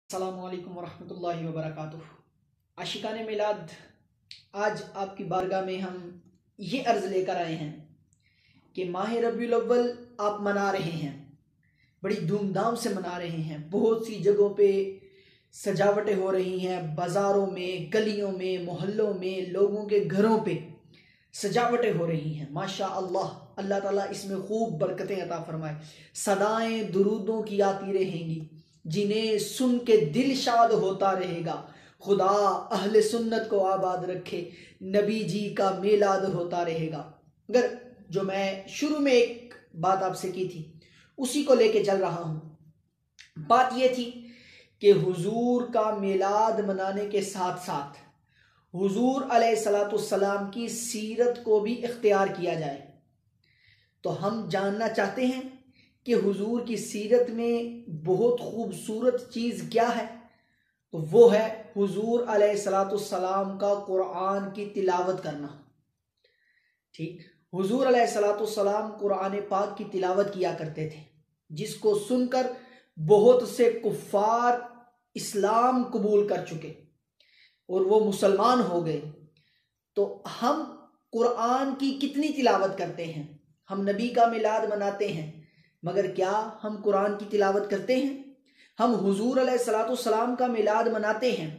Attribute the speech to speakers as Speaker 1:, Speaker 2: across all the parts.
Speaker 1: अस्सलामुअलैकुम वरहमतुल्लाहि वबरकातुह। आशिकान मिलाद, आज आपकी बारगाह में हम ये अर्ज़ लेकर आए हैं कि माह रबीउल अव्वल आप मना रहे हैं, बड़ी धूमधाम से मना रहे हैं। बहुत सी जगहों पे सजावटें हो रही हैं, बाज़ारों में, गलियों में, मोहल्लों में, लोगों के घरों पे सजावटें हो रही हैं। माशा अल्लाह, अल्लाह ताला इसमें खूब बरकतें अता फरमाए। सदाएं दुरूदों की आती रहेंगी, जिन्हें सुन के दिल शाद होता रहेगा। खुदा अहले सुन्नत को आबाद रखे, नबी जी का मेलाद होता रहेगा। अगर जो मैं शुरू में एक बात आपसे की थी उसी को लेके चल रहा हूं। बात यह थी कि हुजूर का मेलाद मनाने के साथ साथ हुजूर अलैहिस्सलाम की सीरत को भी इख्तियार किया जाए। तो हम जानना चाहते हैं कि हुजूर की सीरत में बहुत खूबसूरत चीज़ क्या है। तो वो है हुजूर अलैहिस्सलाम का कुरान की तिलावत करना। ठीक, हुजूर अलैहिस्सलाम कुरान पाक की तिलावत किया करते थे, जिसको सुनकर बहुत से कुफ्फार इस्लाम कबूल कर चुके और वो मुसलमान हो गए। तो हम कुरान की कितनी तिलावत करते हैं? हम नबी का मिलाद मनाते हैं, मगर क्या हम कुरान की तिलावत करते हैं? हम हुजूर अलैहिस्सलाम का मिलाद मनाते हैं,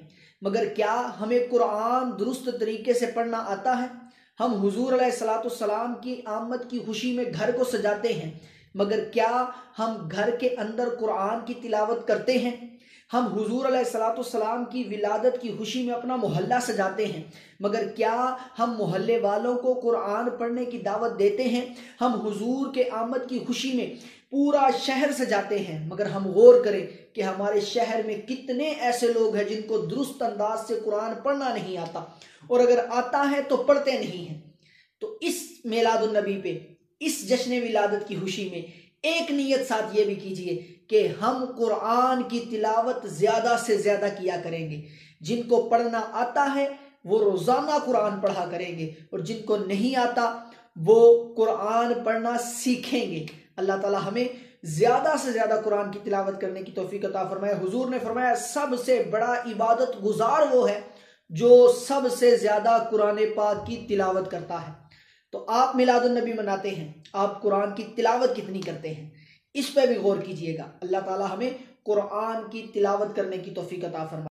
Speaker 1: मगर क्या हमें कुरान दुरुस्त तरीके से पढ़ना आता है? हम हुजूर अलैहिस्सलाम की आमद की खुशी में घर को सजाते हैं, मगर क्या हम घर के अंदर कुरान की तिलावत करते हैं? हम हुजूर अलैहिस्सलाम की विलादत की खुशी में अपना मोहल्ला सजाते हैं, मगर क्या हम मोहल्ले वालों को कुरान पढ़ने की दावत देते हैं? हम हुजूर के आमद की खुशी में पूरा शहर सजाते हैं, मगर हम गौर करें कि हमारे शहर में कितने ऐसे लोग हैं जिनको दुरुस्त अंदाज से कुरान पढ़ना नहीं आता, और अगर आता है तो पढ़ते नहीं हैं। तो इस मिलादुन नबी पे, इस जश्न विलादत की खुशी में एक नियत साथ ये भी कीजिए कि हम कुरान की तिलावत ज्यादा से ज्यादा किया करेंगे। जिनको पढ़ना आता है वो रोजाना कुरान पढ़ा करेंगे, और जिनको नहीं आता वो कुरान पढ़ना सीखेंगे। अल्लाह ताला हमें ज्यादा से ज्यादा कुरान की तिलावत करने की तौफीक अता फरमाए। हुजूर ने फरमाया, सबसे बड़ा इबादत गुजार वो है जो सबसे ज्यादा कुरान पाक की तिलावत करता है। तो आप मिलादुन नबी मनाते हैं, आप कुरान की तिलावत कितनी करते हैं, इस पर भी गौर कीजिएगा। अल्लाह ताला हमें कुरान की तिलावत करने की तौफीक अता फरमाए।